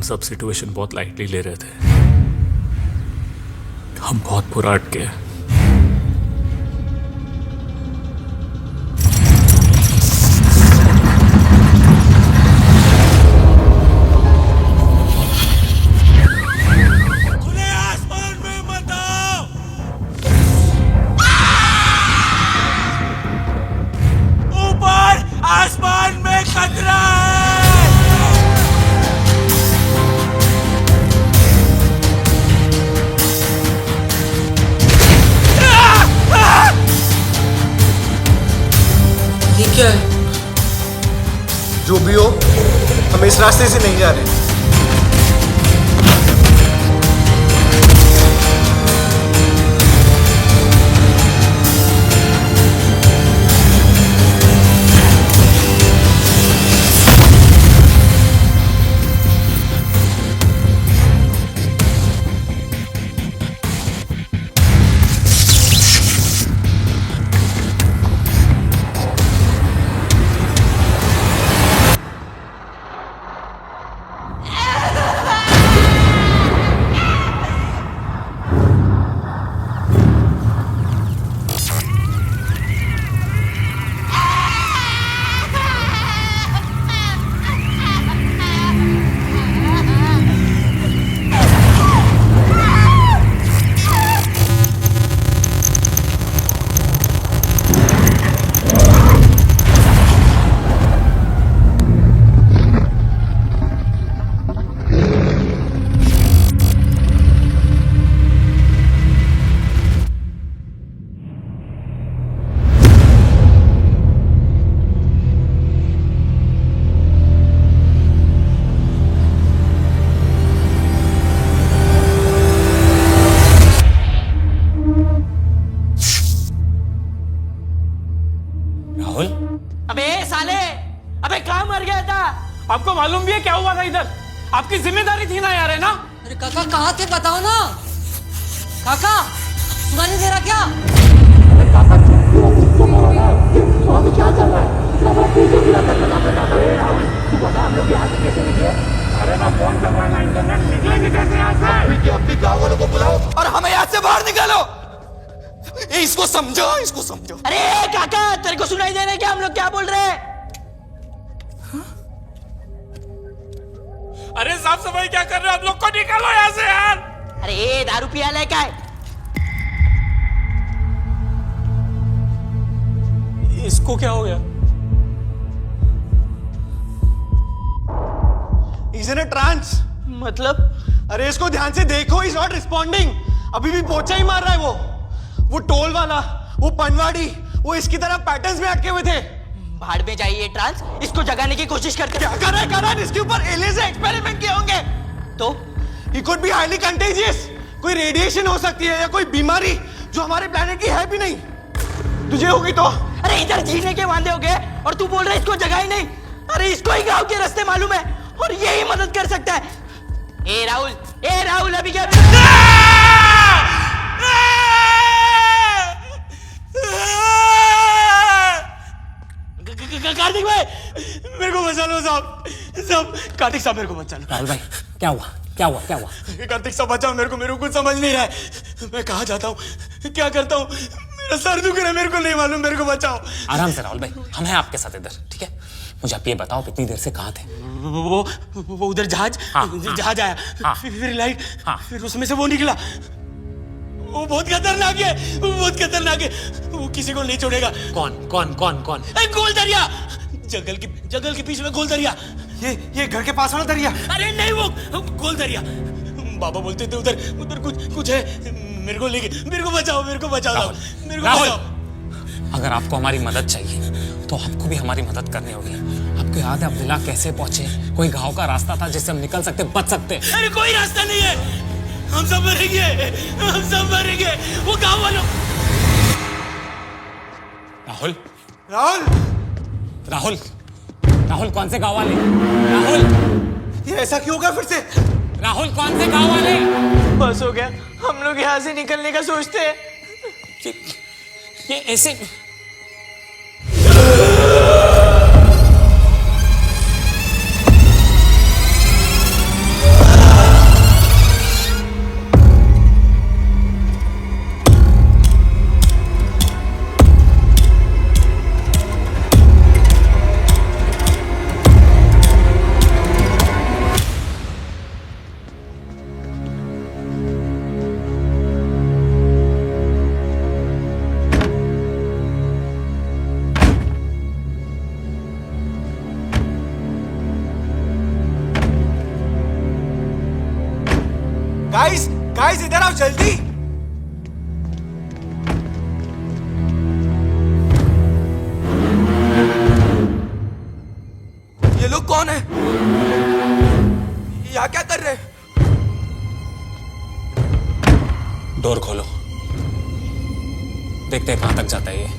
हम सब सिचुएशन बहुत लाइटली ले रहे थे। हम बहुत बुरा अटके। क्या है? जो भी हो, हम इस रास्ते से नहीं जा रहे। अबे साले, अबे कहाँ मर गया था? आपको मालूम भी है क्या हुआ था इधर? आपकी जिम्मेदारी थी ना यार, है ना? अरे काका कहाँ थे बताओ ना। काका सुनाई नहीं दे रहा क्या? गाँव वालों को बुलाओ और हमें यहाँ से बाहर निकालो। इसको समझो, इसको समझो। अरे काका तेरे को सुनाई दे रहा है क्या हम लोग क्या बोल रहे हैं? अरे साफ सफाई क्या कर रहे हो आप लोग? को निकालो यहाँ से यार। अरे ये दारू पिया ले क्या है? इसको क्या हो गया? Is in a trance. मतलब? अरे इसको ध्यान से देखो, इज नॉट रिस्पॉन्डिंग। अभी भी पोचा ही मार रहा है वो टोल वाला, वो पनवाड़ी, वो इसकी तरह पैटर्न्स में अटके हुए थे। भाड़ में जाइए ट्रांस, इसको जगाने की कोशिश करते। क्या कर रहा है? इसके ऊपर एलियन से एक्सपेरिमेंट किए होंगे। तो he could be highly contagious. कोई रेडिएशन हो सकती है या कोई बीमारी जो हमारे प्लेनेट की है भी नहीं। तुझे होगी तो? अरे इधर जीने के वांदे हो गए और तू बोल रहा है इसको जगा ही नहीं। अरे इसको ही गांव के रास्ते मालूम है और यही मदद कर सकता है। ए राहुल अभी क्या? कार्तिक भाई मेरे को बचा लो साहब। कार्तिक साहब मेरे को बचा लो। राहुल भाई क्या हुआ? कार्तिक साहब बचाओ मेरे को कुछ समझ नहीं रहा है। मैं कहाँ जाता हूँ, क्या करता हूँ? मेरा सर दुख रहा है, मेरे को नहीं मालूम। मेरे को बचाओ। आराम से राहुल भाई, हम हैं आपके साथ इधर, ठीक है? मुझे आप ये बताओ इतनी देर से कहाँ थे? वो उधर जहाज आया, फिर लाइट, फिर उसमें से वो निकला। वो बहुत खतरनाक है, वो किसी को नहीं छोड़ेगा। कौन? गोल दरिया, जंगल के बीच में गोल दरिया। ये घर के पास वाला दरिया? अरे नहीं, वो गोल दरिया। बाबा बोलते थे उधर कुछ है। मेरे को बचाओ। राहुल, अगर आपको हमारी मदद चाहिए तो आपको भी हमारी मदद करनी होगी। आपको याद है अब्दुल्ला कैसे पहुंचे? कोई गांव का रास्ता था जिससे हम निकल सकते, बच सकते। अरे कोई रास्ता नहीं है, हम सब मरेंगे। वो गांव वालों। राहुल कौन से गांव वाले? राहुल, ये ऐसा क्यों होगा फिर से? राहुल कौन से गांव वाले? बस हो गया, हम लोग यहाँ से निकलने का सोचते हैं। ये ऐसे गाइस गाइस इधर आओ जल्दी। ये लोग कौन है? यहाँ क्या कर रहे हैं? डोर खोलो, देखते हैं कहां तक जाता है ये।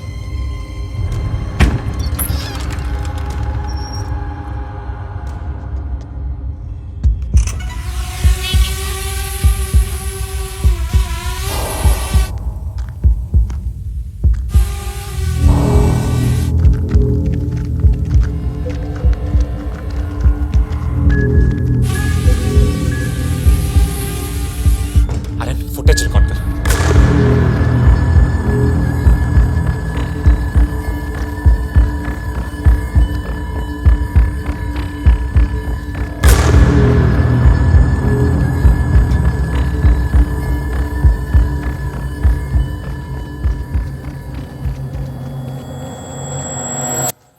अरे फुटेज रिकॉर्ड कर।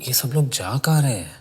ये सब लोग जा कहाँ रहे हैं?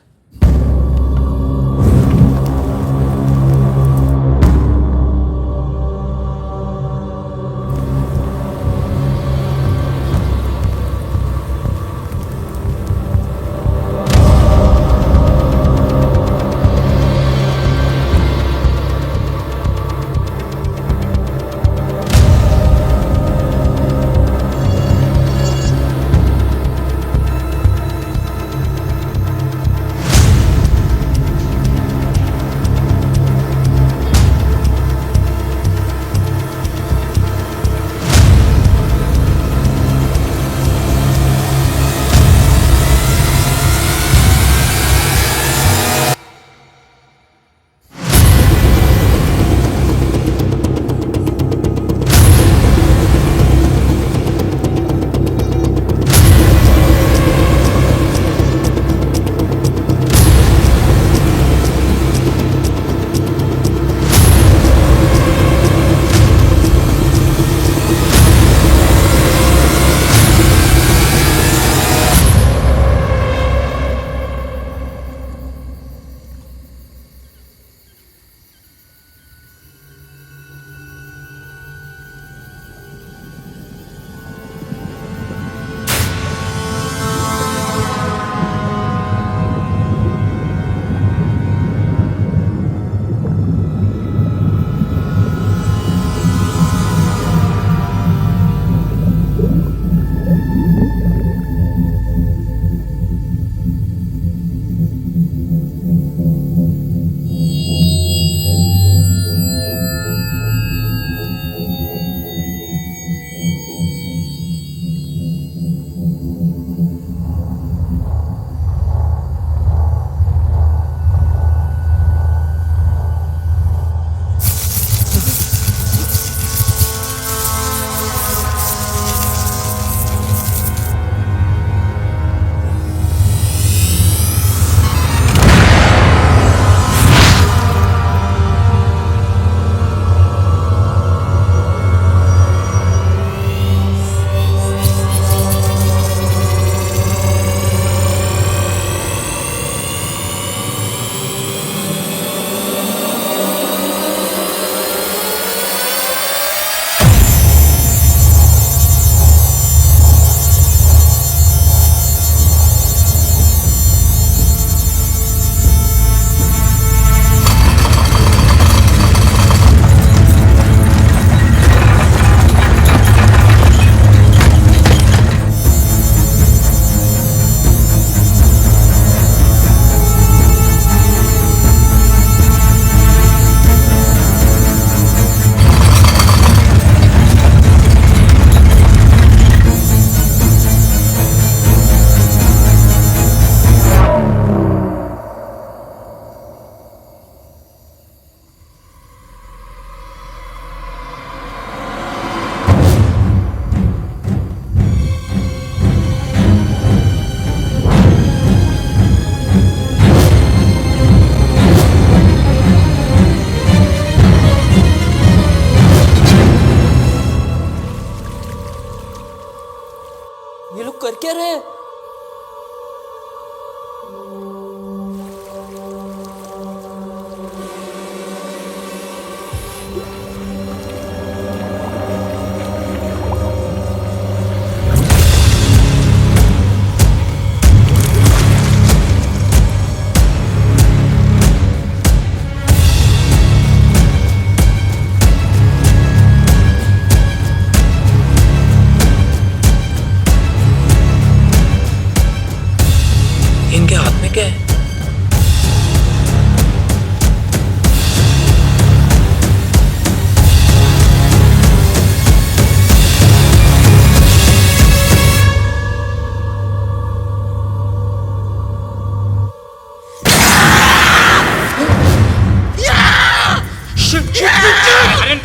कर क्या रहे हैं?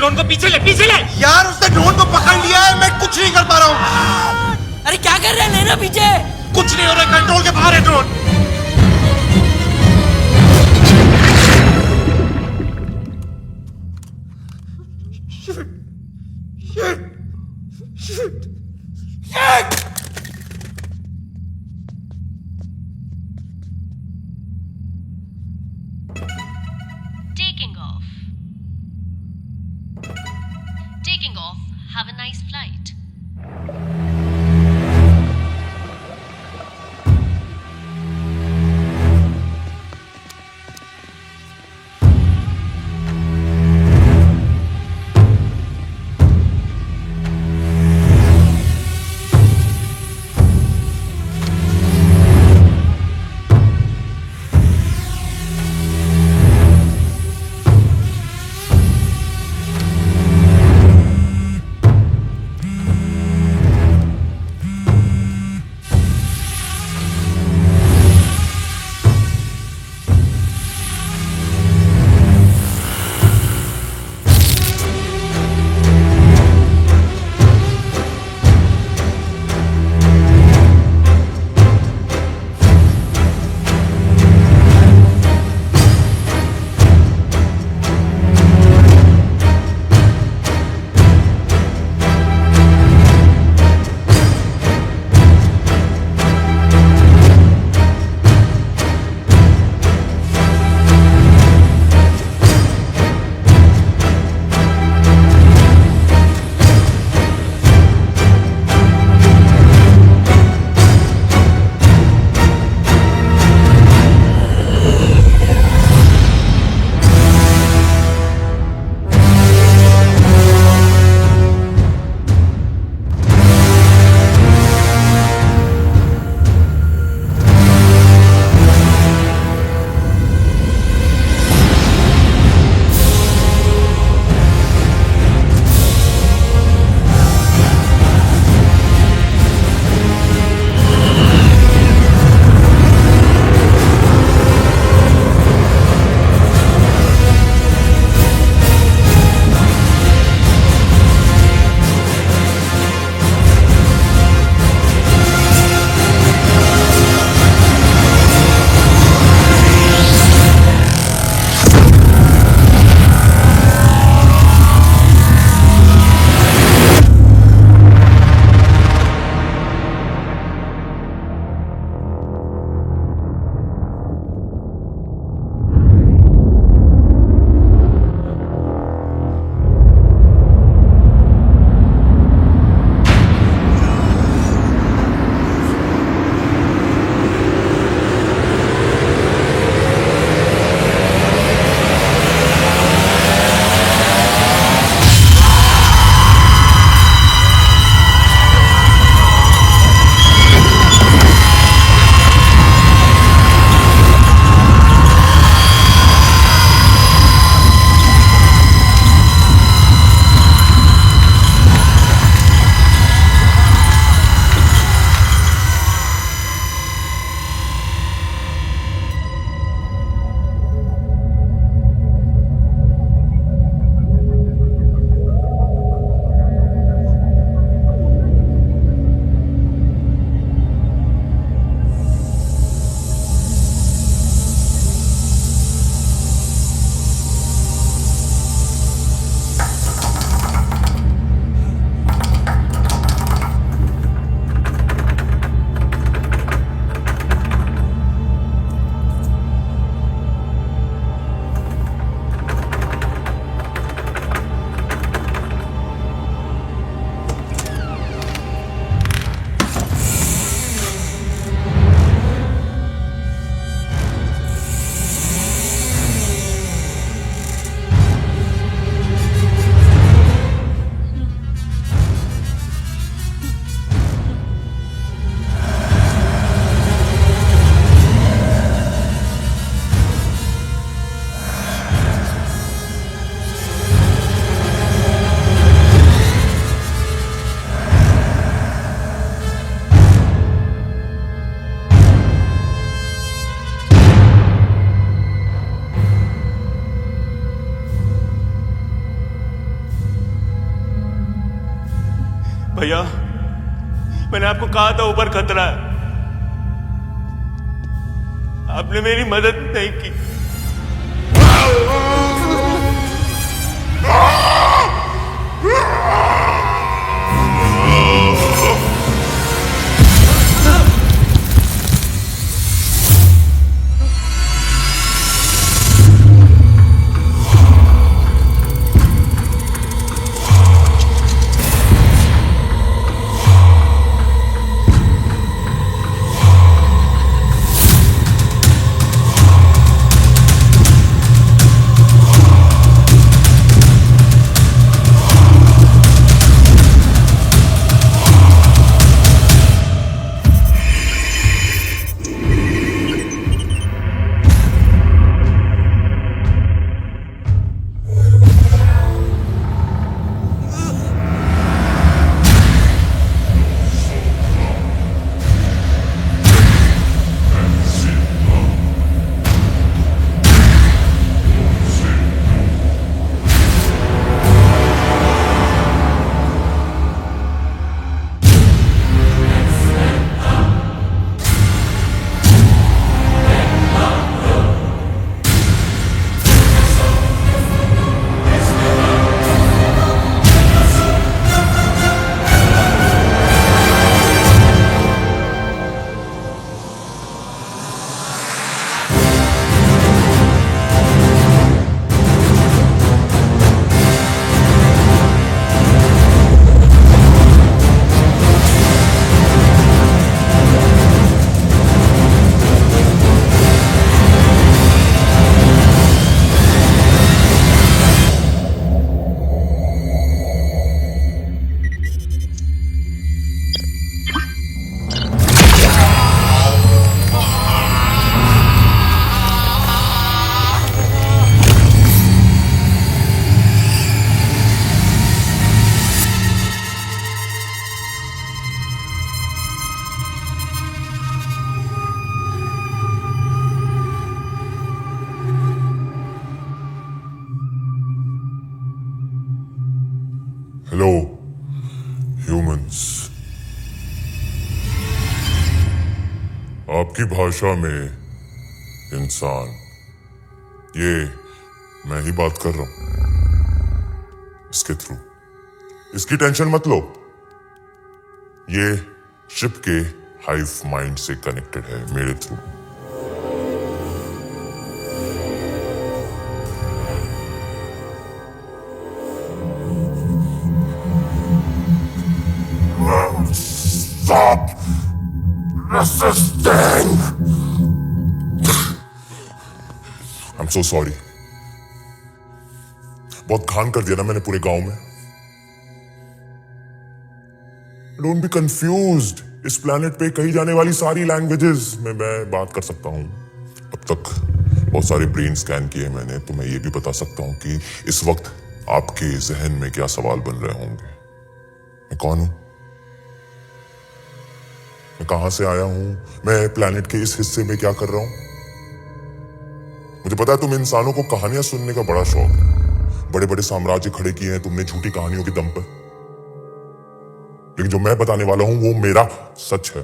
ड्रोन को पीछे ले, पीछे ले। यार उसने ड्रोन को पकड़ लिया है, मैं कुछ नहीं कर पा रहा हूँ। अरे क्या कर रहे हैं, लेना पीछे। कुछ नहीं हो रहा, कंट्रोल के बाहर है drone. Taking off. Taking off. Have a nice flight. भैया, मैंने आपको कहा था ऊपर खतरा है, आपने मेरी मदद नहीं की। हेलो ह्यूमंस, आपकी भाषा में इंसान, ये मैं ही बात कर रहा हूं इसके थ्रू। इसकी टेंशन मत लो, ये शिप के हाइव माइंड से कनेक्टेड है मेरे through. Stop resisting. I'm so sorry. बहुत घान कर दिया ना मैंने पूरे गांव में। Don't be confused. इस प्लेनेट पे कही जाने वाली सारी लैंग्वेजेस में मैं बात कर सकता हूं। अब तक बहुत सारे ब्रेन स्कैन किए मैंने, तो मैं ये भी बता सकता हूं कि इस वक्त आपके जहन में क्या सवाल बन रहे होंगे। मैं कौन हूं? मैं कहां से आया हूं? मैं प्लेनेट के इस हिस्से में क्या कर रहा हूं? मुझे पता है तुम इंसानों को कहानियां सुनने का बड़ा शौक है। बड़े बड़े साम्राज्य खड़े किए हैं तुमने झूठी कहानियों के दम पर, लेकिन जो मैं बताने वाला हूं वो मेरा सच है।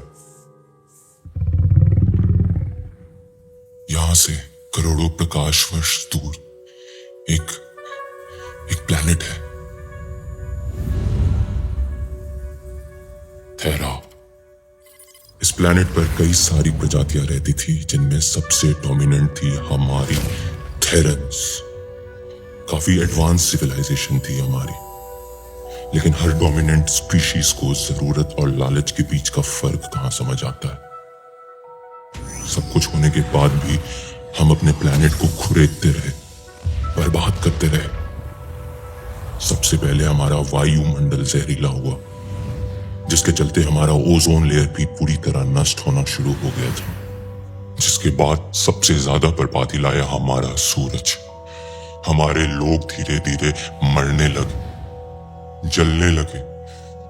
यहां से करोड़ों प्रकाश वर्ष दूर एक प्लेनेट है, थेरा। इस प्लेनेट पर कई सारी प्रजातियां रहती थी, जिनमें सबसे डोमिनेंट थी हमारी थेरन्स। काफी एडवांस सिविलाइजेशन थी हमारी, लेकिन हर डोमिनेंट स्पीशीज को जरूरत और लालच के बीच का फर्क कहां समझ आता है। सब कुछ होने के बाद भी हम अपने प्लेनेट को खुरेदते रहे, बर्बाद करते रहे। सबसे पहले हमारा वायुमंडल जहरीला हुआ, जिसके चलते हमारा ओजोन लेयर भी पूरी तरह नष्ट होना शुरू हो गया था। जिसके बाद सबसे ज्यादा बर्बादी लाया हमारा सूरज। हमारे लोग धीरे धीरे मरने लगे, जलने लगे।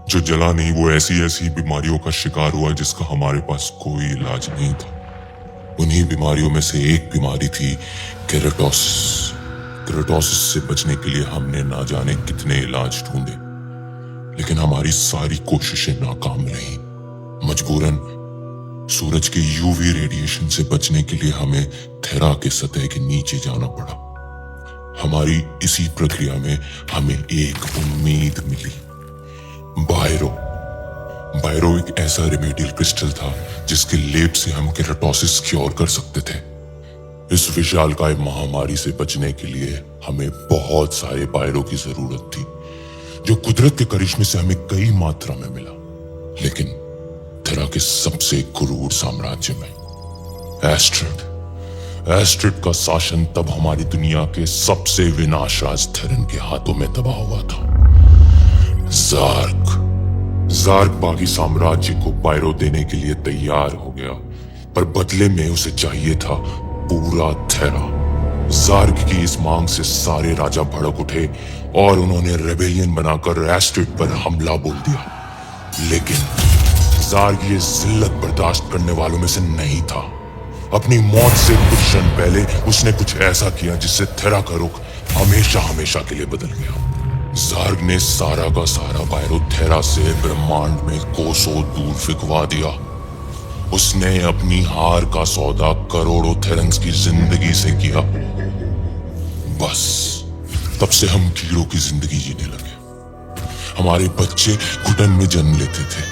जो जला नहीं वो ऐसी बीमारियों का शिकार हुआ जिसका हमारे पास कोई इलाज नहीं था। उन्हीं बीमारियों में से एक बीमारी थी केराटोसिस। केराटोसिस से बचने के लिए हमने ना जाने कितने इलाज ढूंढे, लेकिन हमारी सारी कोशिशें नाकाम रहीं। मजबूरन सूरज के यूवी रेडिएशन से बचने के लिए हमें थेरा के सतह के नीचे जाना पड़ा। हमारी इसी प्रक्रिया में हमें एक उम्मीद मिली। बायरो एक ऐसा रेमेडियल क्रिस्टल था जिसके लेप से हम केराटोसिस क्योर कर सकते थे। इस विशालकाय महामारी से बचने के लिए हमें बहुत सारे बायरो की जरूरत थी, जो कुदरत के करिश्मे से हमें कई मात्रा में मिला। लेकिन थेरा के सबसे क्रूर साम्राज्य में एस्ट्रिड का शासन तब हमारी दुनिया के सबसे विनाशराज थेरन के हाथों में दबा हुआ था। ज़ार्क बाकी साम्राज्य को बायरो देने के लिए तैयार हो गया, पर बदले में उसे चाहिए था पूरा थेरा। ज़ार्क की इस मांग से सारे राजा भड़क उठे और उन्होंने रेबेलियन बनाकर एस्ट्रिड पर हमला बोल दिया। लेकिन ज़ार्क ये जिल्लत बर्दाश्त करने वालों में से नहीं था। अपनी मौत से कुछ क्षण पहले उसने कुछ ऐसा किया जिससे थेरा का रुख हमेशा के लिए बदल गया। ज़ार्क ने सारा का सारा बायरो थेरा से ब्रह्मांड में कोसों दूर फिकवा दिया। उसने अपनी हार का सौदा करोड़ों थेरन्स की जिंदगी से किया। बस तब से हम कीड़ों की जिंदगी जीने लगे। हमारे बच्चे घुटन में जन्म लेते थे,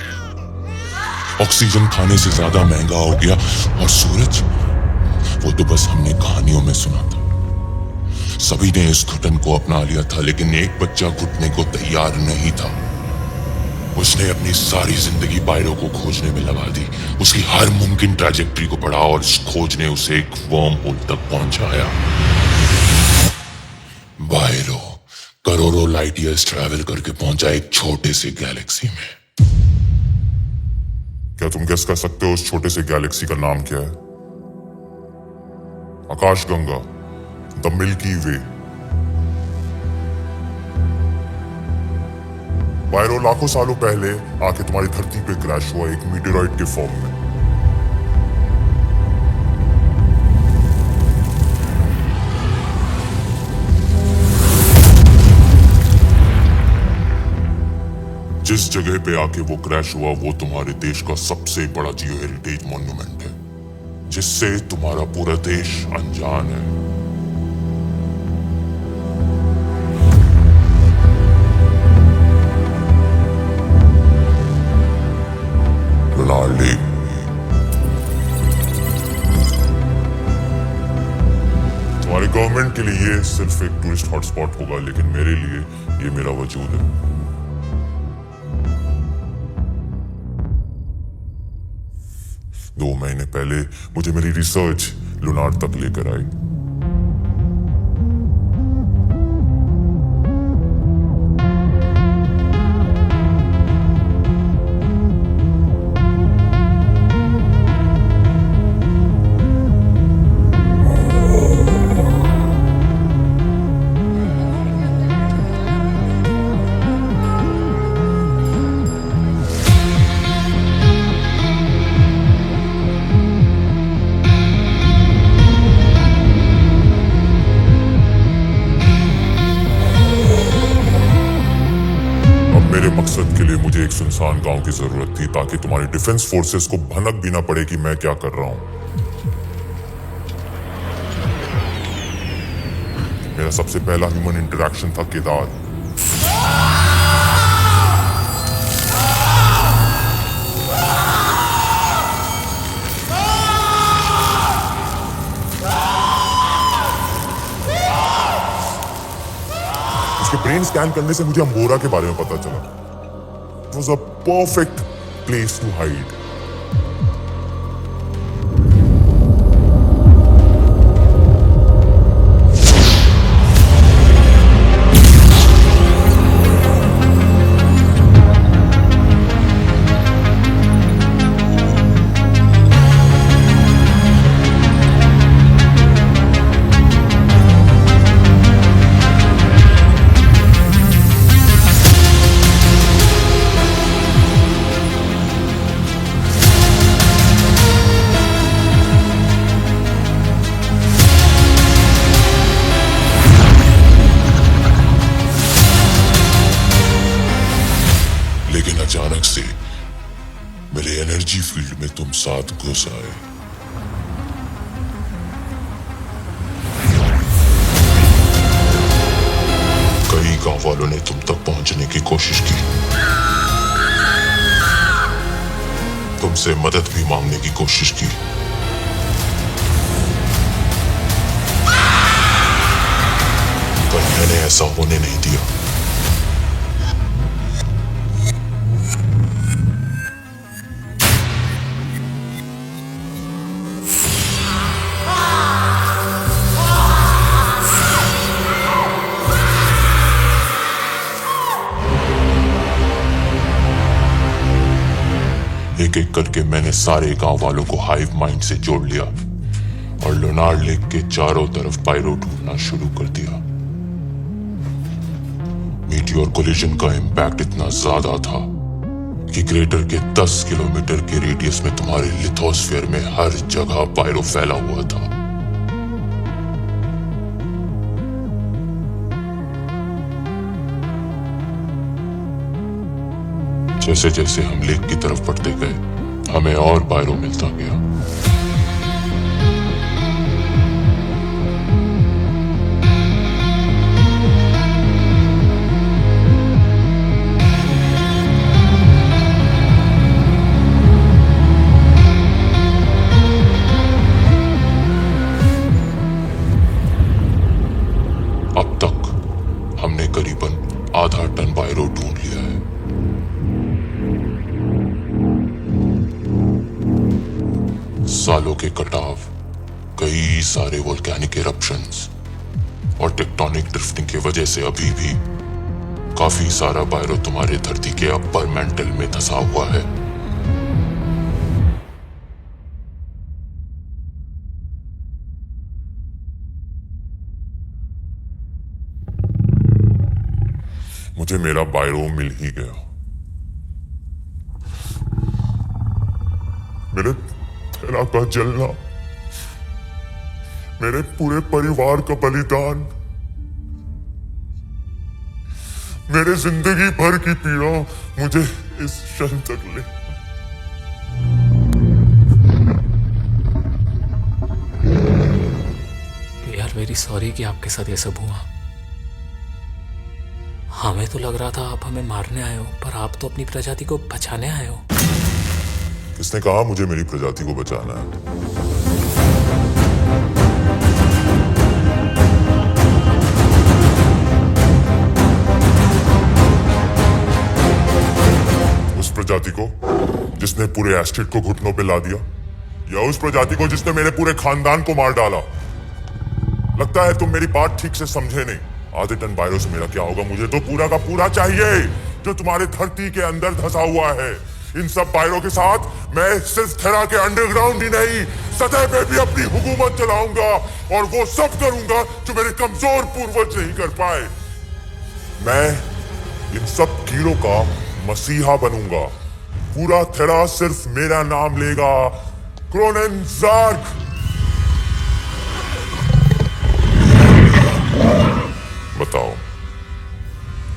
ऑक्सीजन खाने से ज्यादा महंगा हो गया, और सूरज वो तो बस हमने कहानियों में सुना था। सभी ने इस घुटन को अपना लिया था, लेकिन एक बच्चा घुटने को तैयार नहीं था। उसने अपनी सारी जिंदगी बायरो को खोजने में लगा दी। उसकी हर मुमकिन ट्रैजेक्टरी को पढ़ा और इस खोज ने उसे एक वर्म होल तक पहुंचाया। बायरो करोड़ों लाइट ईयर्स ट्रैवल करके पहुंचा एक छोटे से गैलेक्सी में। क्या तुम गेस कर सकते हो उस छोटे से गैलेक्सी का नाम क्या है? आकाशगंगा, द मिल्की वे। बायरो लाखों सालों पहले आके तुम्हारी धरती पे क्रैश हुआ एक मीटेरॉइड के फॉर्म में। जिस जगह पे आके वो क्रैश हुआ वो तुम्हारे देश का सबसे बड़ा जियो हेरिटेज मॉन्यूमेंट है, जिससे तुम्हारा पूरा देश अनजान है। तुम्हारे गवर्नमेंट के लिए ये सिर्फ एक टूरिस्ट हॉटस्पॉट होगा, लेकिन मेरे लिए ये मेरा वजूद है। 2 महीने पहले मुझे मेरी रिसर्च लुनार तक लेकर आई। मकसद के लिए मुझे एक सुनसान गांव की जरूरत थी, ताकि तुम्हारी डिफेंस फोर्सेस को भनक भी ना पड़े कि मैं क्या कर रहा हूं। मेरा सबसे पहला ह्यूमन इंटरैक्शन था केदार। उसके ब्रेन स्कैन करने से मुझे अंबोरा के बारे में पता चला। It was a perfect place to hide. अचानक से मेरे एनर्जी फील्ड में तुम साथ घुस आए। कई गांव वालों ने तुम तक पहुंचने की कोशिश की, तुमसे मदद भी मांगने की कोशिश की, पर मैंने ऐसा होने नहीं दिया। एक एक करके मैंने सारे गांव वालों को हाइव माइंड से जोड़ लिया और लोनार लेक के चारों तरफ पायरो ढूंढना शुरू कर दिया। मीटियोर कोलिजन का इंपैक्ट इतना ज्यादा था कि क्रेटर के 10 किलोमीटर के रेडियस में तुम्हारे लिथोस्फीयर में हर जगह पायरो फैला हुआ था। जैसे जैसे हम लेक की तरफ बढ़ते गए, हमें और पायरो मिलता गया। अब तक हमने करीबन आधा टन पायरो ढूंढ लिया है। सालों के कटाव, कई सारे वोल्केनिक इरप्शंस और टेक्टोनिक ड्रिफ्टिंग की वजह से अभी भी काफी सारा पायरो तुम्हारे धरती के अपर मेंटल में धंसा हुआ है। मुझे मेरा पायरो मिल ही गया। मेरे थेरा का जलना, मेरे पूरे परिवार का बलिदान, मेरे जिंदगी भर की पीड़ा मुझे इस क्षण तक ले। वी आर वेरी सॉरी कि आपके साथ ये सब हुआ। हमें तो लग रहा था आप हमें मारने आए हो, पर आप तो अपनी प्रजाति को बचाने आए हो। किसने कहा मुझे मेरी प्रजाति को बचाना है? उस प्रजाति को जिसने पूरे एस्टेट को घुटनों पे ला दिया, या उस प्रजाति को जिसने मेरे पूरे खानदान को मार डाला? लगता है तुम मेरी बात ठीक से समझे नहीं। आधे टन पायरो से मेरा क्या होगा? मुझे तो पूरा का पूरा चाहिए जो तुम्हारे धरती के अंदर धंसा हुआ है। इन सब पायरो के साथ मैं सिर्फ थेरा के अंडरग्राउंड ही नहीं, सतह पे भी अपनी हुकूमत चलाऊंगा और वो सब करूंगा जो मेरे कमजोर पूर्वज नहीं कर पाए। मैं इन सब कीड़ों का मसीहा बनूंगा। पूरा थेरा सिर्फ मेरा नाम लेगा, क्रोनन ज़ार्ग। बताओ,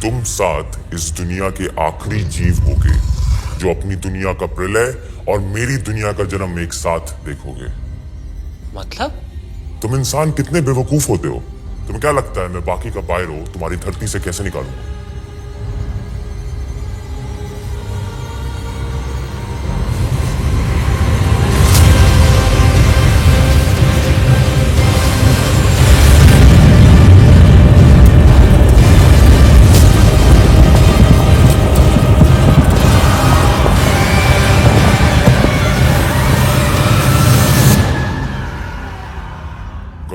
तुम साथ इस दुनिया के आखिरी जीव होगे जो अपनी दुनिया का प्रलय और मेरी दुनिया का जन्म एक साथ देखोगे। मतलब? तुम इंसान कितने बेवकूफ होते हो। तुम्हें क्या लगता है मैं बाकी का पायरो तुम्हारी धरती से कैसे निकालूंगा?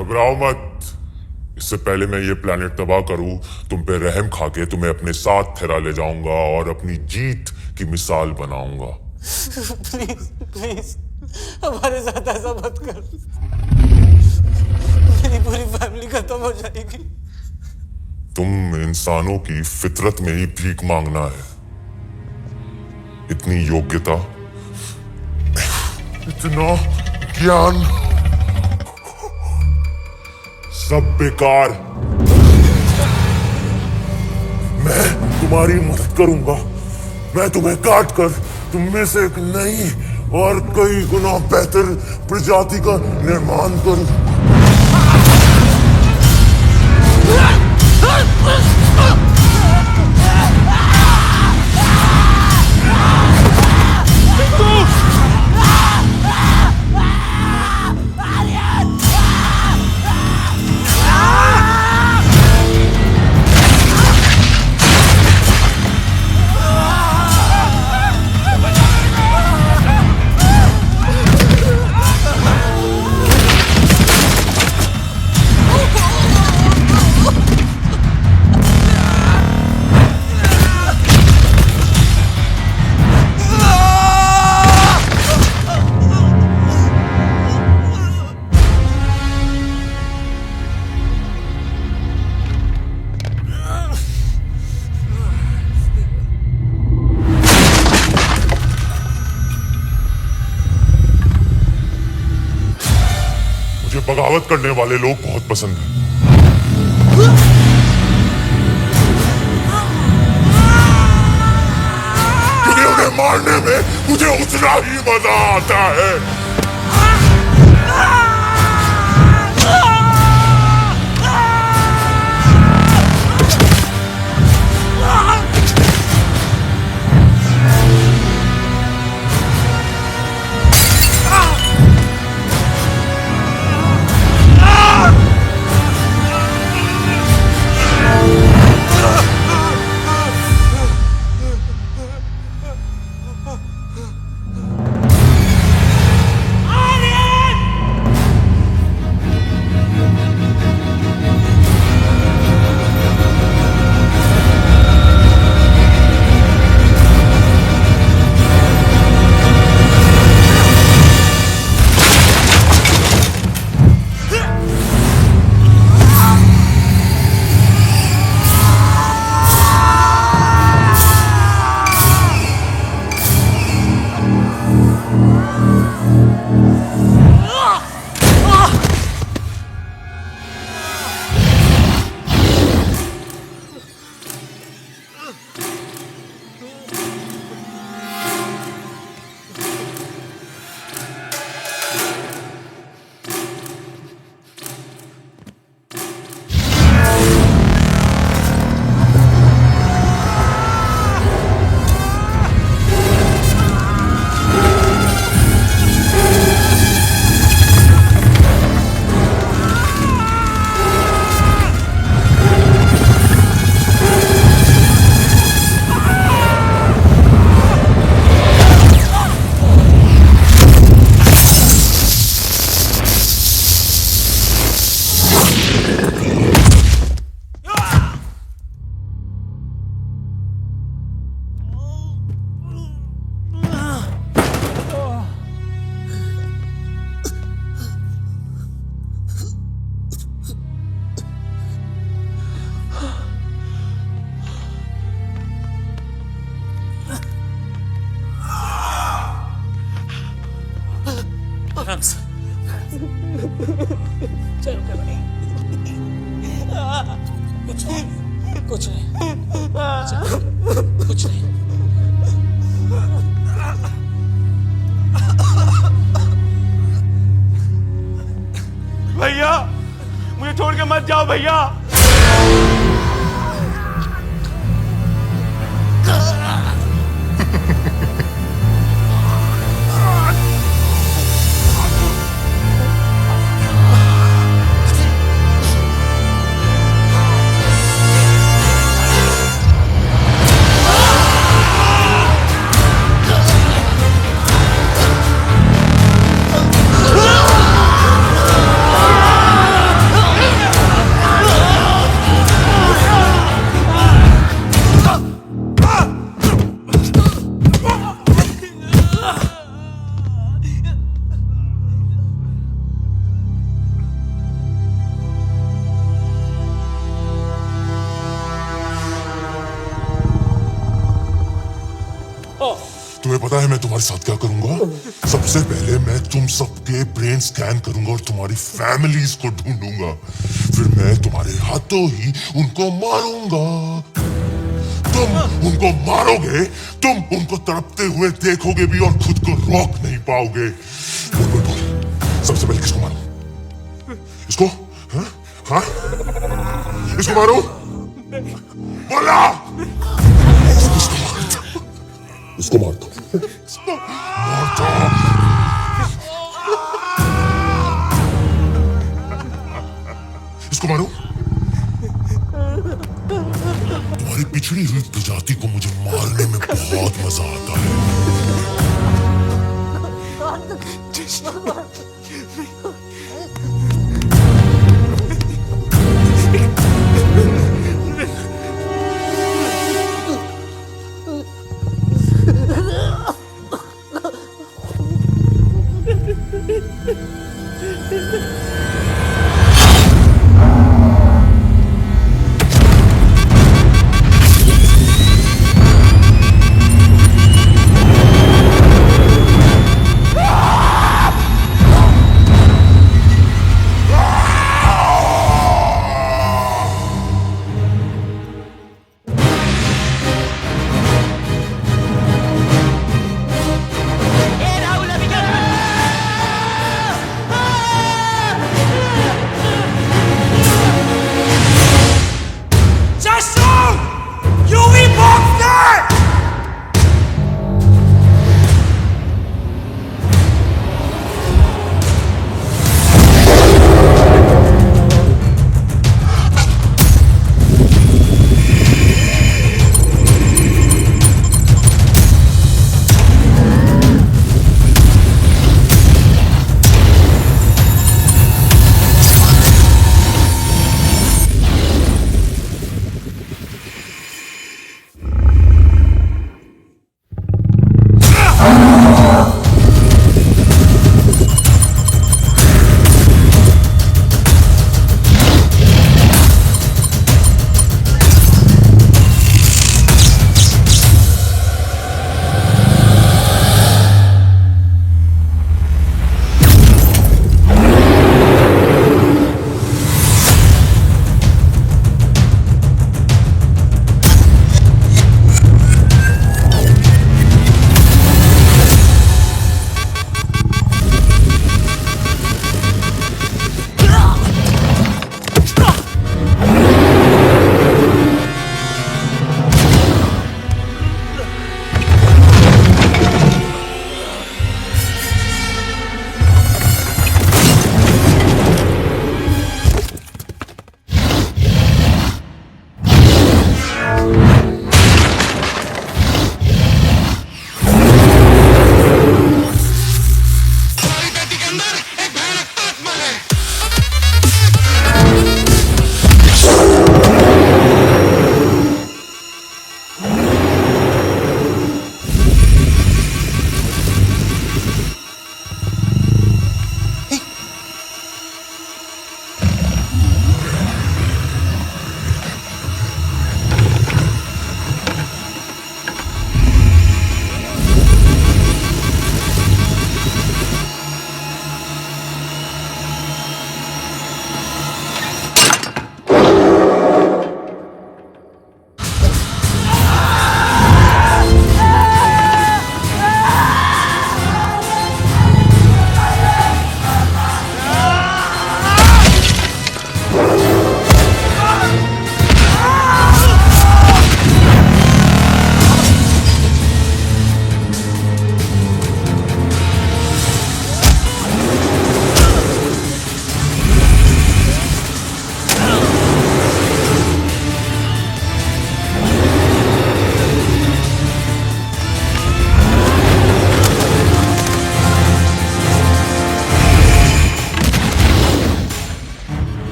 घबराओ मत। इससे पहले मैं ये प्लेनेट तबाह करूं, तुम पे रहम खाके तुम्हें अपने साथ थेरा ले जाऊंगा और अपनी जीत की मिसाल बनाऊंगा। प्लीज प्लीज हमारे साथ ऐसा मत कर। मेरी पूरी फैमिली खत्म हो जाएगी। तुम इंसानों की फितरत में ही भीख मांगना है। इतनी योग्यता, इतना ज्ञान, सब बेकार। मैं तुम्हारी मदद करूंगा, मैं तुम्हें काट कर तुम में से एक नई और कई गुना बेहतर प्रजाति का निर्माण करूं। मुझे बगावत करने वाले लोग बहुत पसंद हैं। क्योंकि उन्हें मारने में मुझे उतना ही मजा आता है। कुछ नहीं, कुछ नहीं। भैया मुझे छोड़ के मत जाओ भैया। तुम्हें पता है मैं तुम्हारे साथ क्या करूंगा? सबसे पहले मैं तुम सबके ब्रेन स्कैन करूंगा और तुम्हारी फैमिलीज को ढूंढूंगा। फिर मैं तुम्हारे हाथों ही उनको मारूंगा। तुम उनको मारोगे, तुम उनको तड़पते हुए देखोगे भी और खुद को रोक नहीं पाओगे। बोल, सबसे पहले किसको मारूं? इसको? हाँ? इसको मारूं? बोला! इसको मार दो। इसको मारो। तुम्हारी पिछड़ी हुई प्रजाति को मुझे मारने में बहुत मजा आता है।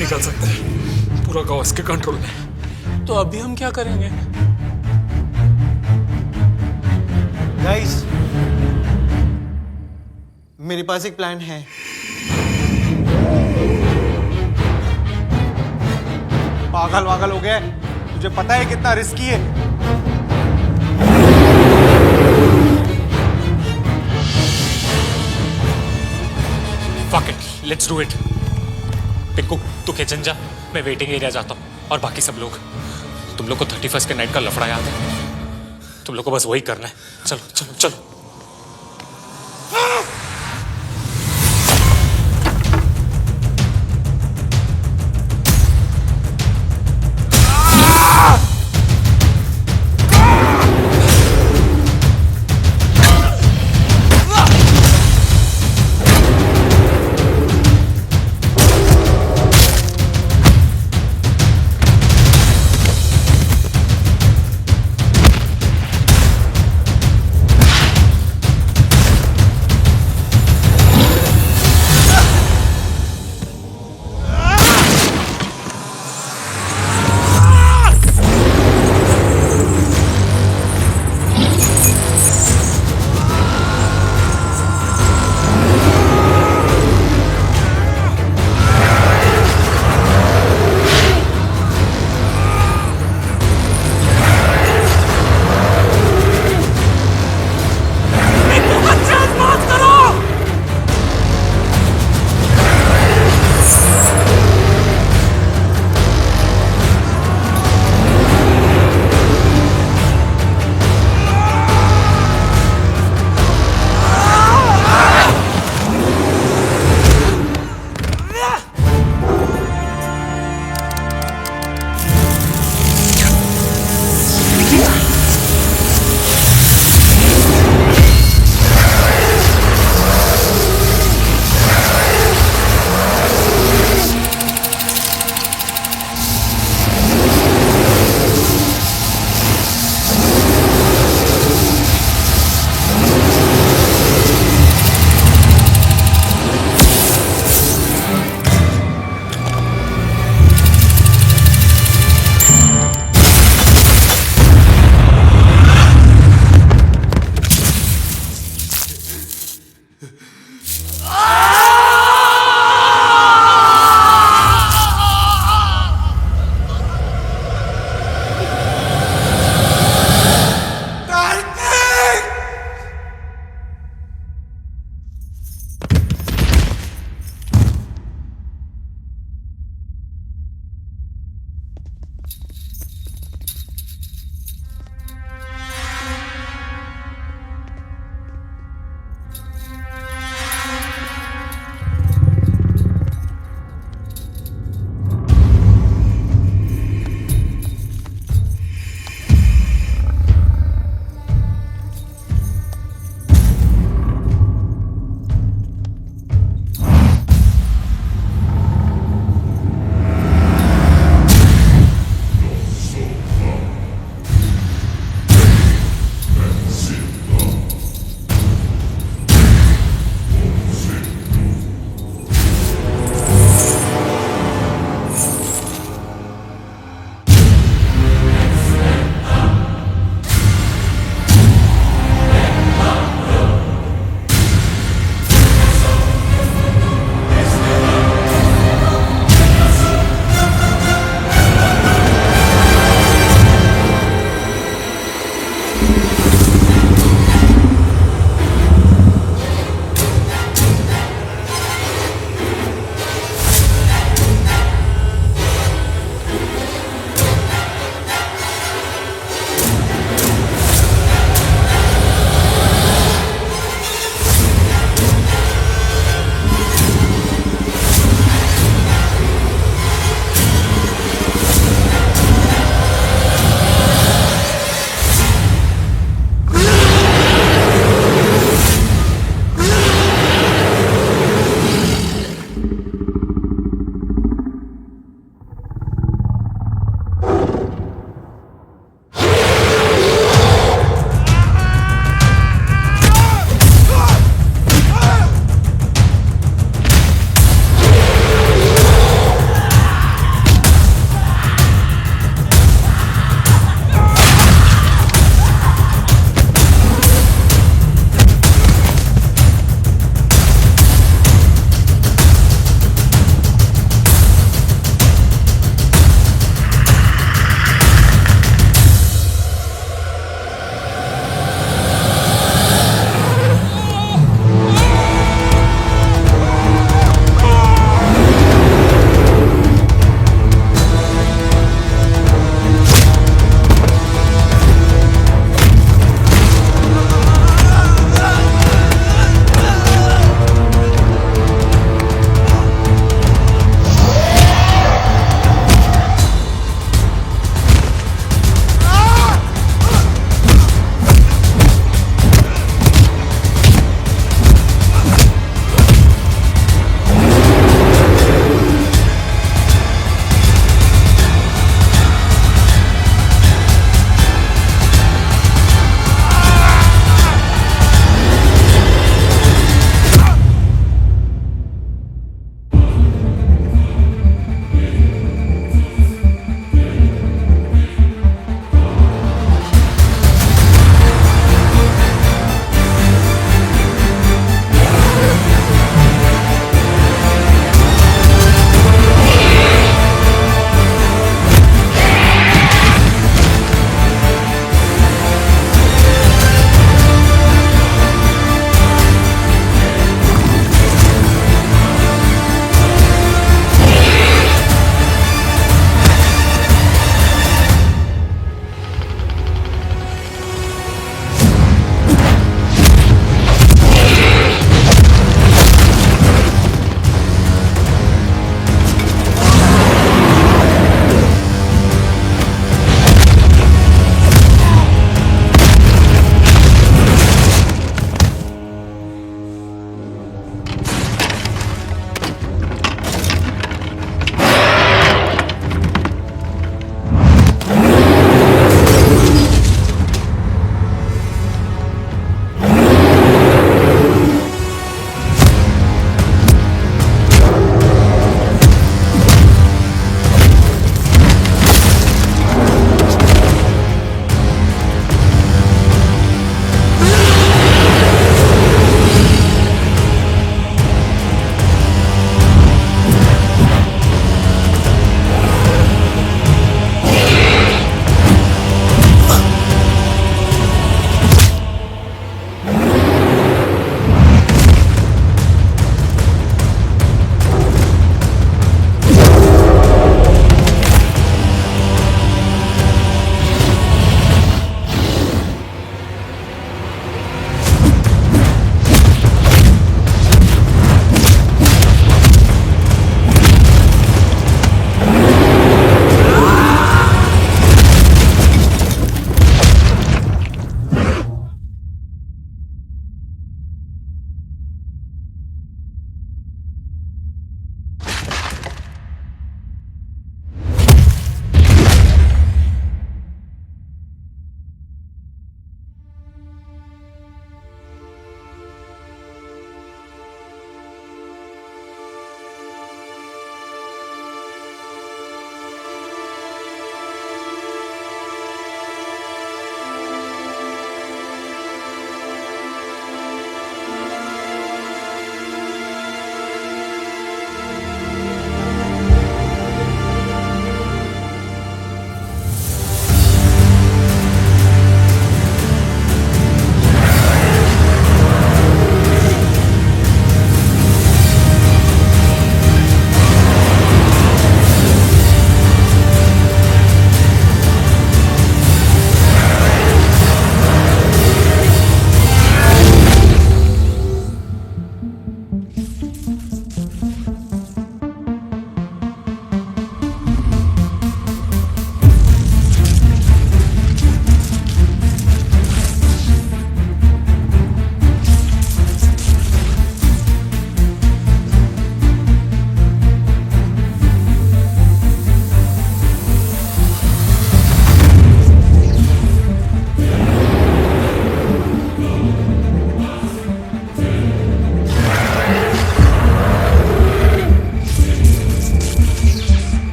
निकल सकते। पूरा गांव इसके कंट्रोल में। तो अभी हम क्या करेंगे? गाइस, मेरे पास एक प्लान है। पागल वागल हो गया? तुझे पता है कितना रिस्की है? Fuck it, let's do it. Tikku तू किचन जा, मैं वेटिंग एरिया जाता हूँ। और बाकी सब लोग, तुम लोग को 31st के नाइट का लफड़ा याद है? तुम लोग को बस वही करना है। चलो चलो चलो।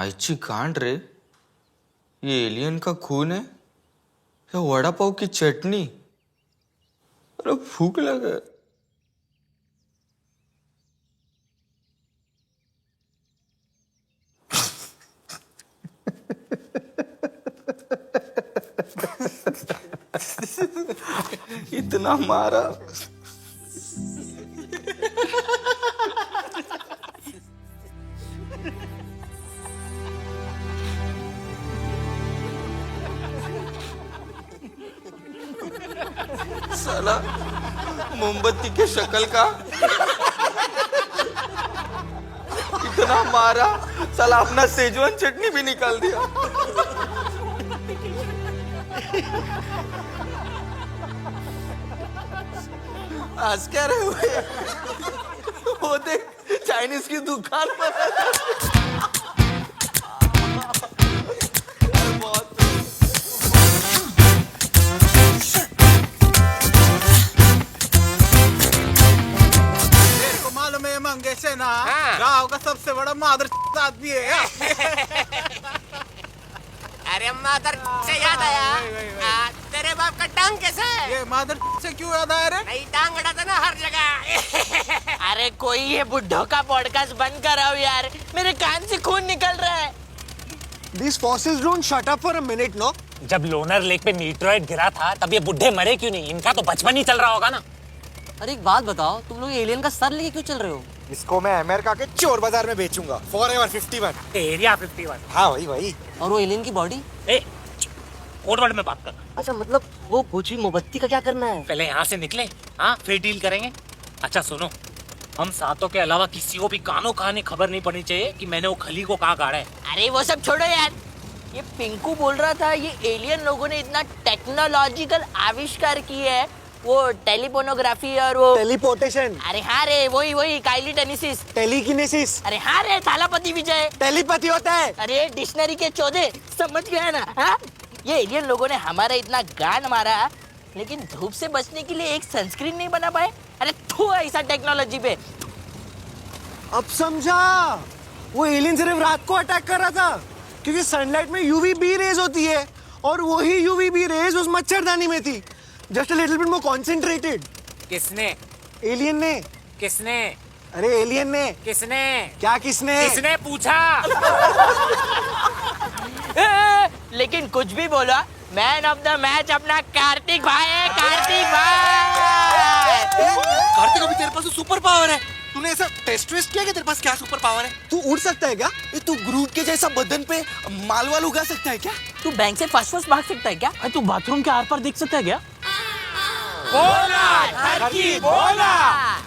आईची कांड रे, ये एलियन का खून है या वड़ा पाव की चटनी? अरे भूख लगा। इतना मारा। साला मोमबत्ती के शक्ल का इतना मारा, साला अपना सेजवान चटनी भी निकाल दिया। आज क्या रहे हुए? वो देख, चाइनीज की दुकान पर मालूम है मंगेश है ना, गाँव का सबसे बड़ा मादर आदमी है। अरे मादर से याद आया, तेरे बाप का टांग कैसा है? ये मादर से क्यों याद आया रे? नहीं, टांग अड़ा था ना हर जगह। अरे कोई ये बुड्ढों का पॉडकास्ट बंद कराओ यार, मेरे कान से खून निकल रहा है। These fossils don't shut up for a minute, no? जब लोनर लेक पे मीटरॉइड गिरा था तब ये बुढ़े मरे क्यों नहीं? इनका तो बचपन ही चल रहा होगा ना। अरे एक बात बताओ, तुम लोग एलियन का सर लेके क्यों चल रहे हो? इसको मैं अमेरिका के चोर बाजार में बेचूंगा। फॉरएवर 51। एरिया 51। हाँ वही। और वो एलियन की बॉडी? कोड वर्ड में बात कर। अच्छा, मतलब वो पूछी मोमबत्ती का क्या करना है? पहले यहाँ से निकले, हाँ फिर डील करेंगे। अच्छा सुनो, हम सातों के अलावा किसी को भी कानों कहानी खबर नहीं पड़नी चाहिए कि मैंने वो खली को कहाँ गाड़ा है। अरे वो सब छोड़ो यार, ये पिंकू बोल रहा था ये एलियन लोगों ने इतना टेक्नोलॉजिकल आविष्कार किए है, वो टेलीपोनोग्राफी और वो Teleportation, अरे हाँ रे, वही काइलिटेनिसिस। telekinesis, अरे हाँ रे, थालापति विजय। telepathy होता है। अरे डिक्शनरी के 14 समझ गया ना? हाँ, ये एलियन लोगों ने हमारा इतना गान मारा, लेकिन धूप से बचने के लिए एक सनस्क्रीन नहीं बना पाए। अरे थू ऐसा टेक्नोलॉजी पे। अब समझा, वो एलियन सिर्फ रात को अटैक कर रहा था क्योंकि सनलाइट में UVB रेज होती है और वही UVB रेज उस मच्छरदानी में थी, just a little bit more concentrated. किसने? एलियन ने। किसने? अरे एलियन ने। किसने? क्या किसने? किसने पूछा? लेकिन कुछ भी बोलो, मैन ऑफ द मैच अपना कार्तिक भाई है। कार्तिक भाई, कार्तिक, अभी तेरे पास तो सुपर पावर है। तूने ऐसा टेस्ट किया कि तेरे पास क्या सुपर पावर है? तू उड़ सकता है क्या? तू ग्रुप के जैसा बदन पे माल वाल उगा सकता है क्या? तू बैंक से फर्स्ट भाग सकता है क्या? तू बाथरूम के आर पार देख सकता है क्या? बोला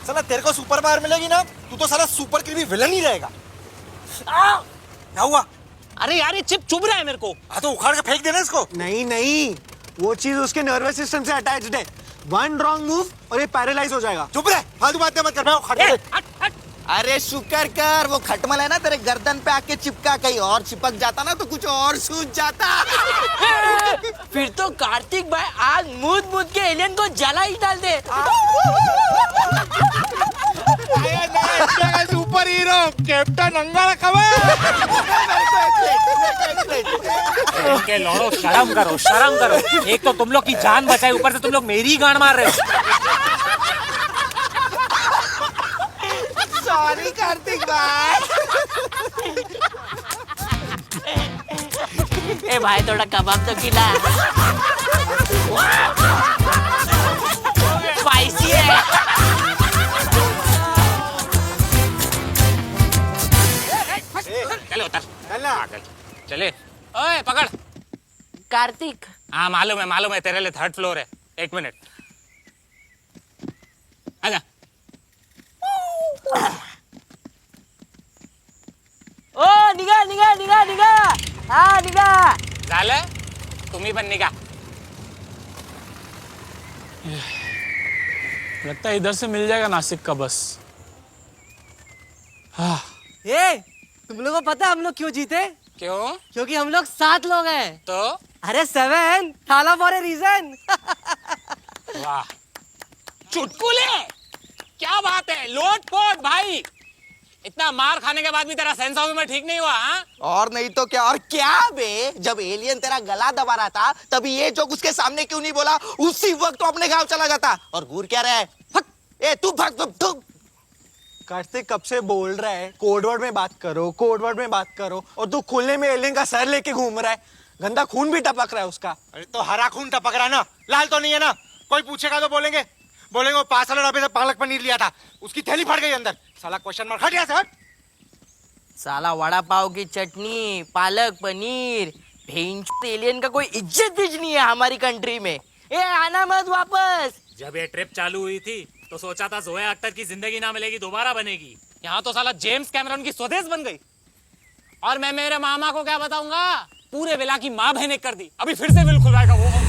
साला, तेरे को सुपर पावर मिलेगी ना, तू तो साला सुपर क्रीमी विलन ही रहेगा। क्या हुआ? अरे यार ये चिप चुभ रहा है मेरे को। हाँ तो उखाड़ के फेंक देना इसको। नहीं, वो चीज उसके नर्वस सिस्टम से अटैच्ड है। वन रॉन्ग मूव और ये पैरालाइज हो जाएगा। चुप रहे, फालतू बातें मत कर, मैं उखाड़ के। अरे शुक्र कर वो खटमल है ना तेरे गर्दन पे आके चिपका, कहीं और चिपक जाता ना तो कुछ और सूझ जाता। फिर तो कार्तिक भाई आज मूद के एलियन को जला ही डाल दे। सुपर हीरो कैप्टन अंगारा खबर। के लौड़ो, शर्म करो। एक तो तुम लोग की जान बचाई, ऊपर से तुम लोग मेरी ही गांड मार रहे हो। सॉरी कार्तिक भाई। ए भाई थोड़ा कबाब तो खिला, स्पाइसी है। चले उतर, चले। ओए पकड़। कार्तिक, हाँ मालूम है तेरे लिए 3rd फ्लोर है। 1 मिनट, आजा। ओ निघा। हाँ निघा। झालं, तुम्ही पण निघा। लगता है इधर से मिल जाएगा नासिक का बस। तुम लोगों को पता है हम लोग क्यों जीते? क्यों? क्योंकि हम लोग 7 लोग हैं। तो अरे 7 थाला फॉर ए रीजन। वाह, चुटकुले, क्या बात है, लोट पोट भाई। इतना मार खाने के बाद भी तेरा सेंस ऑफ ह्यूमर ठीक नहीं हुआ? हाँ, और नहीं तो क्या, और क्या बे, जब एलियन तेरा गला दबा रहा था तभी ये जोक उसके सामने क्यों नहीं बोला? उसी वक्त तो अपने गांव चला जाता। और घूर क्या रहा है? ए तू भाग तू। कार्तिक कब से बोल रहा है कोडवर्ड में बात करो, कोडवर्ड में बात करो, और तू खुले में एलियन का सर लेके घूम रहा है। गंदा खून भी टपक रहा है उसका। अरे तो हरा खून टपक रहा है ना, लाल तो नहीं है ना। कोई पूछेगा तो बोलेंगे वो 5 साल डब्बे से पालक पनीर लिया था, उसकी थैली फट गई अंदर। साला क्वेश्चन मार्क, हट यहाँ से हट। साला वड़ा पाव की चटनी, पालक पनीर, भेंच एलियन का कोई इज्जत नहीं है हमारी कंट्री में। ए आना मत वापस। जब ये ट्रिप चालू हुई थी तो सोचा था जोया अख्तर की जिंदगी ना मिलेगी, दोबारा बनेगी। यहाँ तो साला जेम्स कैमरन की स्वदेश बन गई। और मैं मेरे मामा को क्या बताऊंगा? पूरे विला की माँ बहन एक कर दी। अभी फिर से विल खुलवाएगा वो।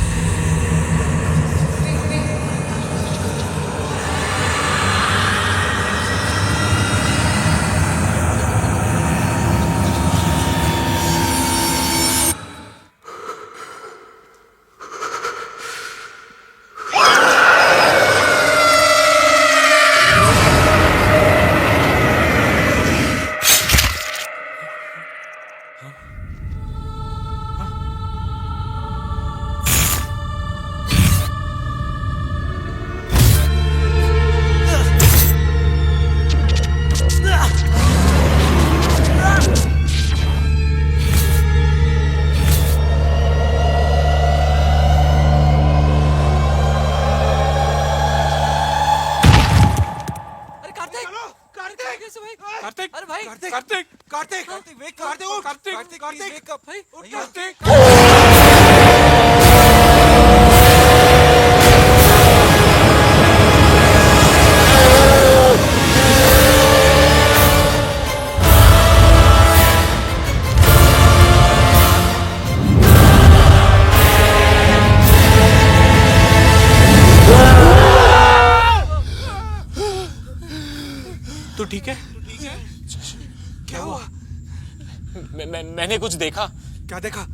तू ठीक है? मैंने कुछ देखा। क्या देखा?